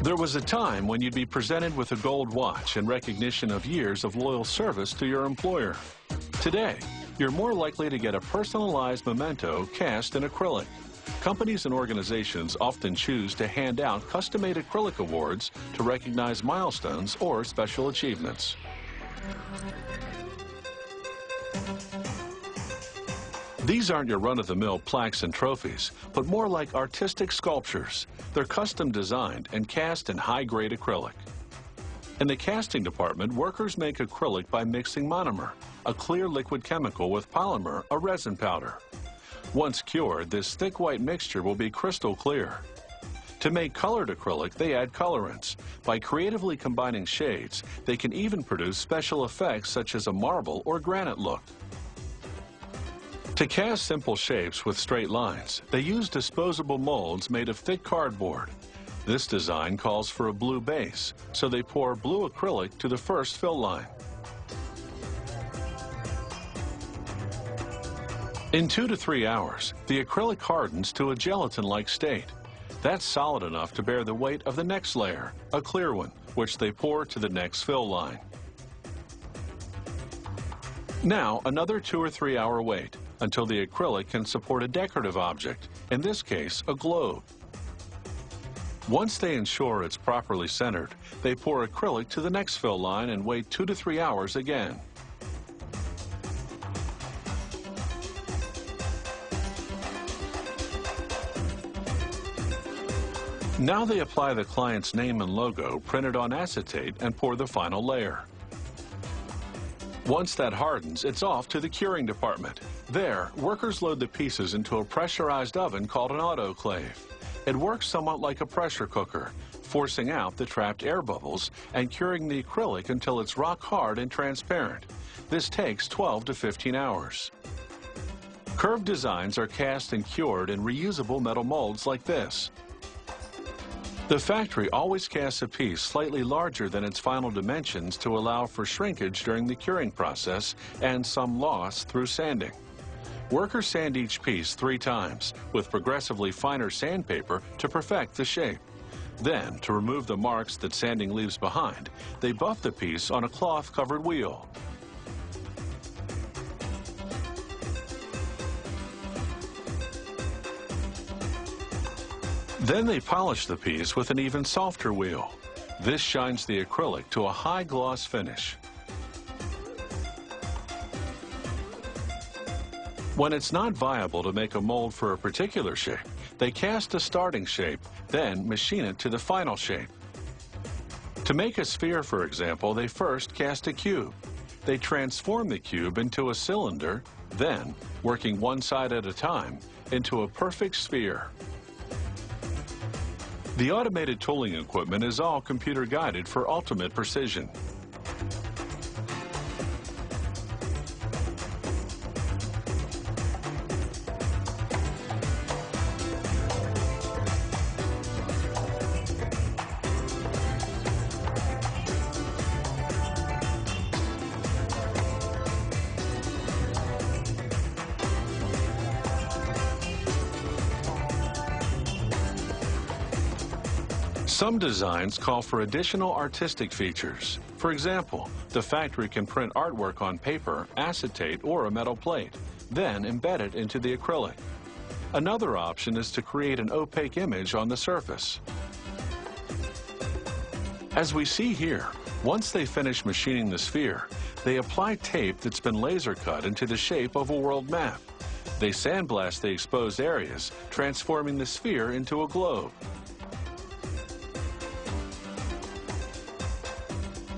There was a time when you'd be presented with a gold watch in recognition of years of loyal service to your employer. Today, you're more likely to get a personalized memento cast in acrylic. Companies and organizations often choose to hand out custom-made acrylic awards to recognize milestones or special achievements. These aren't your run-of-the-mill plaques and trophies, but more like artistic sculptures. They're custom designed and cast in high-grade acrylic. In the casting department, workers make acrylic by mixing monomer, a clear liquid chemical, with polymer, a resin powder. Once cured, this thick white mixture will be crystal clear. To make colored acrylic, they add colorants. By creatively combining shades, they can even produce special effects such as a marble or granite look. To cast simple shapes with straight lines, they use disposable molds made of thick cardboard. This design calls for a blue base, so they pour blue acrylic to the first fill line. In 2 to 3 hours, the acrylic hardens to a gelatin-like state. That's solid enough to bear the weight of the next layer, a clear one, which they pour to the next fill line. Now, another 2 or 3 hour wait until the acrylic can support a decorative object, in this case, a globe. Once they ensure it's properly centered, they pour acrylic to the next fill line and wait 2 to 3 hours again. Now they apply the client's name and logo printed on acetate and pour the final layer. Once that hardens, it's off to the curing department. There, workers load the pieces into a pressurized oven called an autoclave. It works somewhat like a pressure cooker, forcing out the trapped air bubbles and curing the acrylic until it's rock hard and transparent. This takes 12 to 15 hours. Curved designs are cast and cured in reusable metal molds like this. The factory always casts a piece slightly larger than its final dimensions to allow for shrinkage during the curing process and some loss through sanding. Workers sand each piece 3 times with progressively finer sandpaper to perfect the shape. Then, to remove the marks that sanding leaves behind, they buff the piece on a cloth-covered wheel. Then they polish the piece with an even softer wheel. This shines the acrylic to a high gloss finish. When it's not viable to make a mold for a particular shape, they cast a starting shape, then machine it to the final shape. To make a sphere, for example, they first cast a cube. They transform the cube into a cylinder, then, working one side at a time, into a perfect sphere. The automated tooling equipment is all computer-guided for ultimate precision. Some designs call for additional artistic features. For example, the factory can print artwork on paper, acetate, or a metal plate, then embed it into the acrylic. Another option is to create an opaque image on the surface. As we see here, once they finish machining the sphere, they apply tape that's been laser cut into the shape of a world map. They sandblast the exposed areas, transforming the sphere into a globe.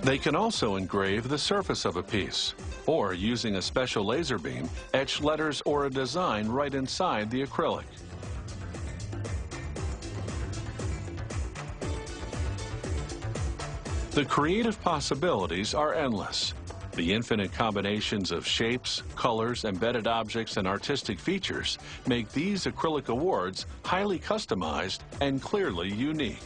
They can also engrave the surface of a piece, or using a special laser beam, etch letters or a design right inside the acrylic. The creative possibilities are endless. The infinite combinations of shapes, colors, embedded objects, and artistic features make these acrylic awards highly customized and clearly unique.